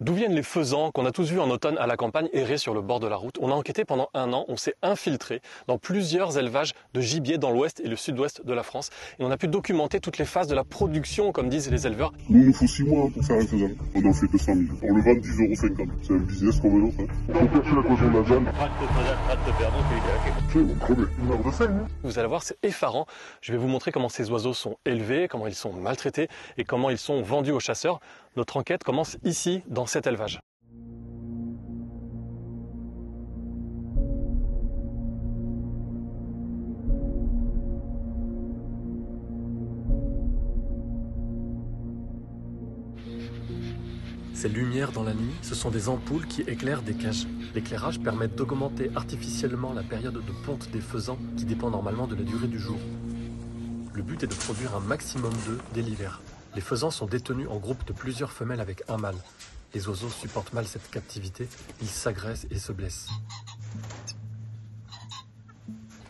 D'où viennent les faisans qu'on a tous vus en automne à la campagne errer sur le bord de la route? On a enquêté pendant un an, on s'est infiltré dans plusieurs élevages de gibier dans l'ouest et le sud-ouest de la France. Et on a pu documenter toutes les phases de la production, comme disent les éleveurs. Nous, il nous faut 6 mois pour faire un faisan. On en fait 200 000. On le vend 10,50 €. C'est un business comme un autre. On peut percer la cloison nasale. Vous allez voir, c'est effarant. Je vais vous montrer comment ces oiseaux sont élevés, comment ils sont maltraités et comment ils sont vendus aux chasseurs. Notre enquête commence ici, dans cet élevage. Ces lumières dans la nuit, ce sont des ampoules qui éclairent des cages. L'éclairage permet d'augmenter artificiellement la période de ponte des faisans qui dépend normalement de la durée du jour. Le but est de produire un maximum d'œufs dès l'hiver. Les faisans sont détenus en groupe de plusieurs femelles avec un mâle. Les oiseaux supportent mal cette captivité, ils s'agressent et se blessent.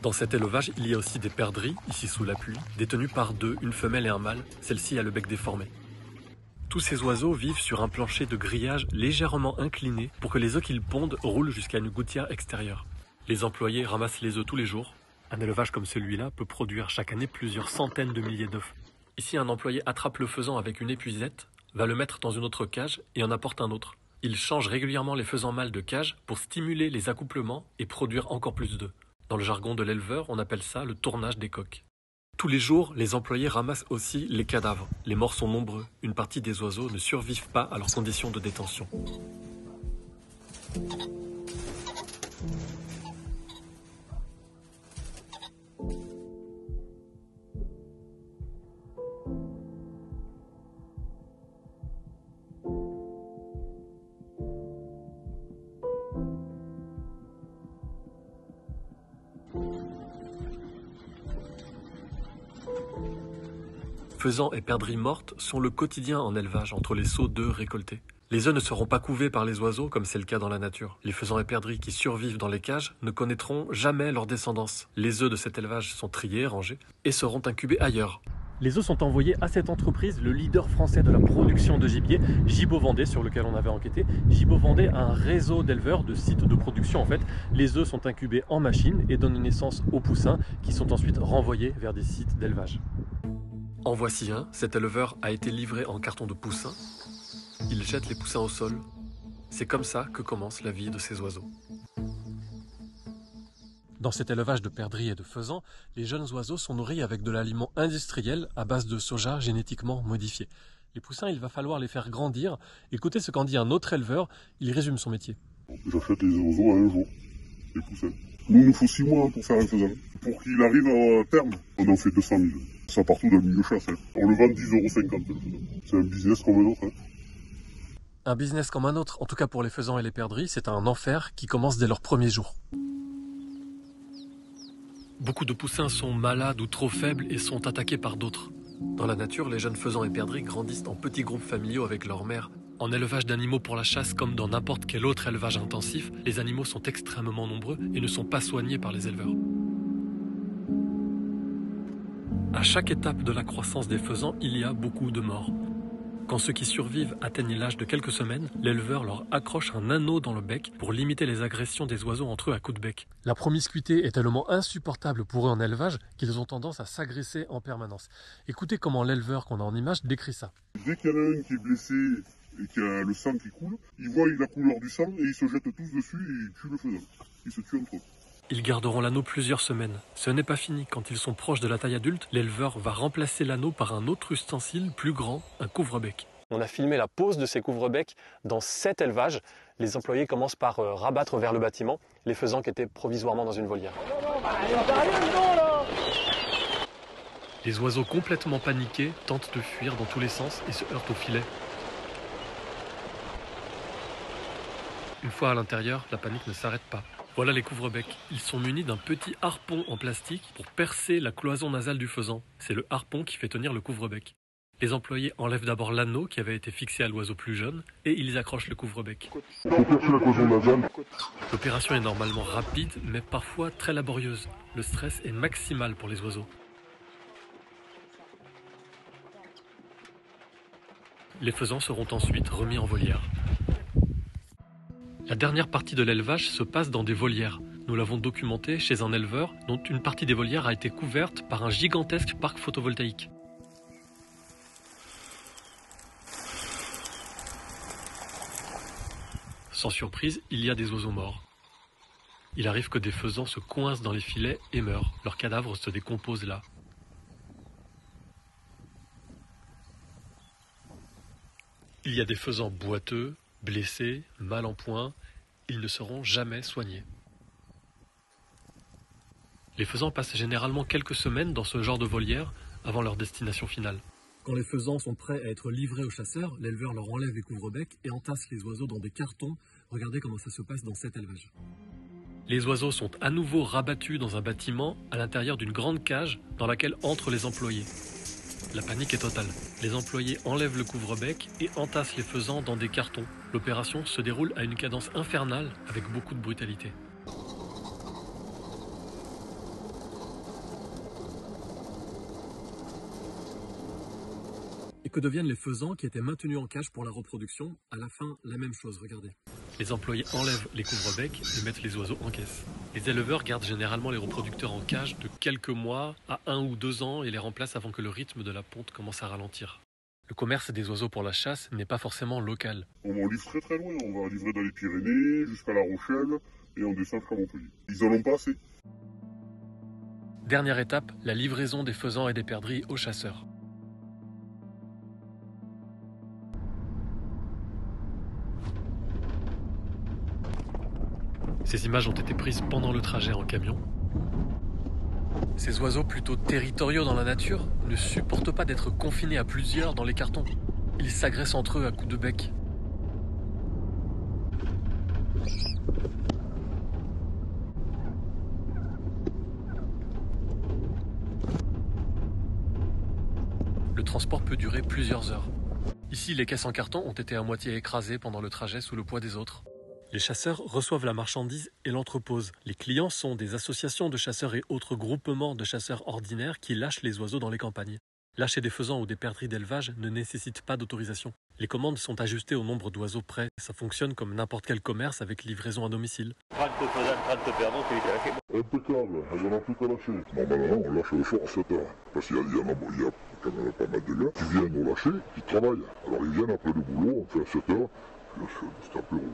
Dans cet élevage, il y a aussi des perdrix, ici sous la pluie, détenues par deux, une femelle et un mâle, celle-ci a le bec déformé. Tous ces oiseaux vivent sur un plancher de grillage légèrement incliné pour que les œufs qu'ils pondent roulent jusqu'à une gouttière extérieure. Les employés ramassent les œufs tous les jours. Un élevage comme celui-là peut produire chaque année plusieurs centaines de milliers d'œufs. Ici, un employé attrape le faisan avec une épuisette, va le mettre dans une autre cage et en apporte un autre. Il change régulièrement les faisans mâles de cage pour stimuler les accouplements et produire encore plus d'œufs. Dans le jargon de l'éleveur, on appelle ça le tournage des coques. Tous les jours, les employés ramassent aussi les cadavres. Les morts sont nombreux. Une partie des oiseaux ne survivent pas à leurs conditions de détention. Faisans et perdrix mortes sont le quotidien en élevage entre les seaux d'œufs récoltés. Les œufs ne seront pas couvés par les oiseaux comme c'est le cas dans la nature. Les faisans et perdrix qui survivent dans les cages ne connaîtront jamais leur descendance. Les œufs de cet élevage sont triés, rangés et seront incubés ailleurs. Les œufs sont envoyés à cette entreprise, le leader français de la production de gibier, Gibaud Vendée, sur lequel on avait enquêté. Gibaud Vendée a un réseau d'éleveurs, de sites de production en fait. Les œufs sont incubés en machine et donnent naissance aux poussins qui sont ensuite renvoyés vers des sites d'élevage. En voici un, cet éleveur a été livré en carton de poussins. Il jette les poussins au sol. C'est comme ça que commence la vie de ces oiseaux. Dans cet élevage de perdrix et de faisans, les jeunes oiseaux sont nourris avec de l'aliment industriel à base de soja génétiquement modifié. Les poussins, il va falloir les faire grandir. Écoutez ce qu'en dit un autre éleveur, il résume son métier. J'achète les oiseaux à un jour, les poussins. Nous, il nous faut 6 mois pour faire un faisan. Pour qu'il arrive à terme, on en fait 200 000. Ça partout dans le milieu chasse. On le vend 10,50 €. C'est un business comme un autre. Un business comme un autre, en tout cas pour les faisans et les perdrix, c'est un enfer qui commence dès leur premier jour. Beaucoup de poussins sont malades ou trop faibles et sont attaqués par d'autres. Dans la nature, les jeunes faisans et perdrix grandissent en petits groupes familiaux avec leur mère. En élevage d'animaux pour la chasse, comme dans n'importe quel autre élevage intensif, les animaux sont extrêmement nombreux et ne sont pas soignés par les éleveurs. À chaque étape de la croissance des faisans, il y a beaucoup de morts. Quand ceux qui survivent atteignent l'âge de quelques semaines, l'éleveur leur accroche un anneau dans le bec pour limiter les agressions des oiseaux entre eux à coups de bec. La promiscuité est tellement insupportable pour eux en élevage qu'ils ont tendance à s'agresser en permanence. Écoutez comment l'éleveur qu'on a en image décrit ça. Dès qu'il y en a un qui est blessé et qui a le sang qui coule, ils voient la couleur du sang et ils se jettent tous dessus et ils tuent le faisan. Ils se tuent entre eux. Ils garderont l'anneau plusieurs semaines. Ce n'est pas fini. Quand ils sont proches de la taille adulte, l'éleveur va remplacer l'anneau par un autre ustensile plus grand, un couvre-bec. On a filmé la pose de ces couvre-becs dans 7 élevages. Les employés commencent par rabattre vers le bâtiment les faisans qui étaient provisoirement dans une volière. Les oiseaux complètement paniqués tentent de fuir dans tous les sens et se heurtent au filet. Une fois à l'intérieur, la panique ne s'arrête pas. Voilà les couvre-becs. Ils sont munis d'un petit harpon en plastique pour percer la cloison nasale du faisan. C'est le harpon qui fait tenir le couvre-bec. Les employés enlèvent d'abord l'anneau qui avait été fixé à l'oiseau plus jeune et ils accrochent le couvre-bec. L'opération est normalement rapide mais parfois très laborieuse. Le stress est maximal pour les oiseaux. Les faisans seront ensuite remis en volière. La dernière partie de l'élevage se passe dans des volières. Nous l'avons documenté chez un éleveur dont une partie des volières a été couverte par un gigantesque parc photovoltaïque. Sans surprise, il y a des oiseaux morts. Il arrive que des faisans se coincent dans les filets et meurent. Leurs cadavres se décomposent là. Il y a des faisans boiteux, blessés, mal en point. Ils ne seront jamais soignés. Les faisans passent généralement quelques semaines dans ce genre de volière avant leur destination finale. Quand les faisans sont prêts à être livrés aux chasseurs, l'éleveur leur enlève les couvre-becs et entasse les oiseaux dans des cartons. Regardez comment ça se passe dans cet élevage. Les oiseaux sont à nouveau rabattus dans un bâtiment à l'intérieur d'une grande cage dans laquelle entrent les employés. La panique est totale. Les employés enlèvent le couvre-bec et entassent les faisans dans des cartons. L'opération se déroule à une cadence infernale avec beaucoup de brutalité. Et que deviennent les faisans qui étaient maintenus en cage pour la reproduction? À la fin, la même chose, regardez. Les employés enlèvent les couvre-becs et mettent les oiseaux en caisse. Les éleveurs gardent généralement les reproducteurs en cage de quelques mois à 1 ou 2 ans et les remplacent avant que le rythme de la ponte commence à ralentir. Le commerce des oiseaux pour la chasse n'est pas forcément local. On en livre très très loin, on va livrer dans les Pyrénées, jusqu'à La Rochelle, et on descend jusqu'à Montpellier. Ils en ont pas assez. Dernière étape, la livraison des faisans et des perdrix aux chasseurs. Ces images ont été prises pendant le trajet en camion. Ces oiseaux plutôt territoriaux dans la nature ne supportent pas d'être confinés à plusieurs dans les cartons. Ils s'agressent entre eux à coups de bec. Le transport peut durer plusieurs heures. Ici, les caisses en carton ont été à moitié écrasées pendant le trajet sous le poids des autres. Les chasseurs reçoivent la marchandise et l'entreposent. Les clients sont des associations de chasseurs et autres groupements de chasseurs ordinaires qui lâchent les oiseaux dans les campagnes. Lâcher des faisans ou des perdrix d'élevage ne nécessite pas d'autorisation. Les commandes sont ajustées au nombre d'oiseaux prêts. Ça fonctionne comme n'importe quel commerce avec livraison à domicile. 30 faisans, 30 perdants, c'est lâché. Impeccable, il n'y en a plus qu'à lâcher. Normalement, on lâche le soir à 7 heures. Parce qu'il y a quand même pas mal de gars qui viennent nous lâcher, qui travaillent. Alors ils viennent après le boulot, on fait à 7 heures, c'est un peu relou.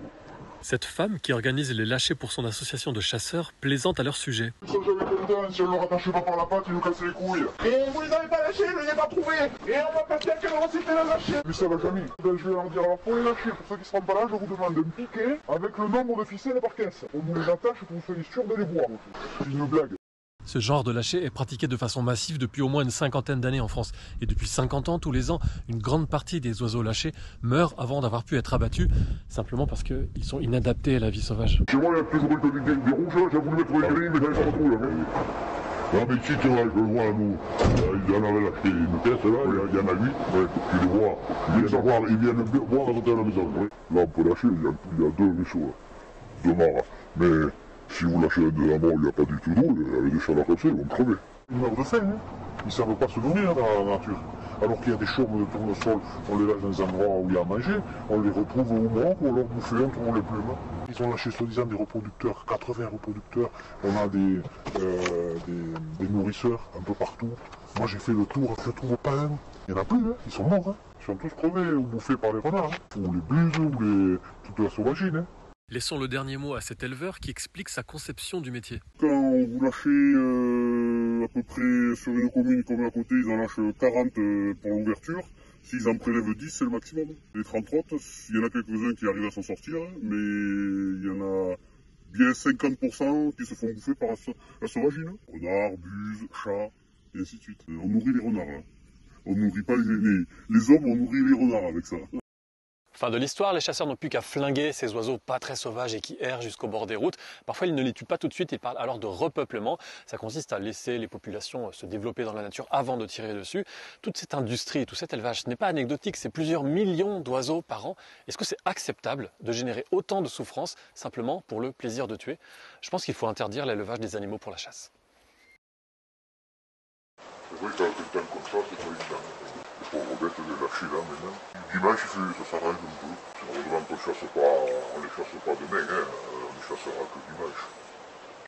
Cette femme, qui organise les lâchers pour son association de chasseurs, plaisante à leur sujet. Ça j'avais content, si on le rattachait pas par la patte, il nous casse les couilles. Et vous les avez pas lâchés, je les ai pas trouvés. Et on va pas dire que l'on s'était lâché. Mais ça va jamais. Ben, je vais leur dire, alors pour les lâcher, pour ceux qui seront pas là, je vous demande de me piquer avec le nombre de ficelles par caisse. On vous les attache pour vous soyez sûr de les boire. C'est une blague. Ce genre de lâcher est pratiqué de façon massive depuis au moins une cinquantaine d'années en France. Et depuis 50 ans, tous les ans, une grande partie des oiseaux lâchés meurent avant d'avoir pu être abattus, simplement parce qu'ils sont inadaptés à la vie sauvage. Chez moi, il y a toujours eu des rouges, là, j'ai voulu mettre les grilles, mais j'avais pas trop là. Non mais ici, tu vois, je le vois, nous, il y en avait lâché une caisse, là, il y en a 8, tu les vois, ils viennent boire à côté de la maison. Là, on peut lâcher, il y a 2 ruisseaux, 2 mares, mais... Si vous lâchez un de l'endroit où il n'y a pas du tout d'eau, avec des chaleurs comme ça, ils vont crever. Ils meurent de faim, hein. Ils ne savent pas se nourrir dans la nature. Alors qu'il y a des chaumes de tournesol, on les lâche dans des endroits où il y a à manger, on les retrouve au moins pour leur bouffer, on trouve les plumes. Ils ont lâché soi-disant des reproducteurs, 80 reproducteurs, on a des nourrisseurs un peu partout. Moi j'ai fait le tour, je ne trouve pas un. Il n'y en a plus, hein. Ils sont morts, hein. Ils sont tous crevés ou bouffés par les renards, hein. Ou les buses, ou toute la sauvagine. Hein. Laissons le dernier mot à cet éleveur qui explique sa conception du métier. Quand vous lâchez à peu près sur une commune comme à côté, ils en lâchent 40 pour l'ouverture. S'ils en prélèvent 10, c'est le maximum. Les 30 autres, il y en a quelques-uns qui arrivent à s'en sortir, mais il y en a bien 50% qui se font bouffer par la sauvagine. Renards, buses, chats, et ainsi de suite. On nourrit les renards. Là. On nourrit pas les hommes, on nourrit les renards avec ça. Fin de l'histoire, les chasseurs n'ont plus qu'à flinguer ces oiseaux pas très sauvages et qui errent jusqu'au bord des routes. Parfois, ils ne les tuent pas tout de suite, ils parlent alors de repeuplement. Ça consiste à laisser les populations se développer dans la nature avant de tirer dessus. Toute cette industrie, tout cet élevage, ce n'est pas anecdotique, c'est plusieurs millions d'oiseaux par an. Est-ce que c'est acceptable de générer autant de souffrance simplement pour le plaisir de tuer? Je pense qu'il faut interdire l'élevage des animaux pour la chasse. C'est vrai qu'avec un temps comme ça, c'est pas évident. Les pauvres bêtes, les lâcher là maintenant. Dimanche, ça s'arrange un peu. Si on ne chasse pas, on les cherche pas de nain, hein.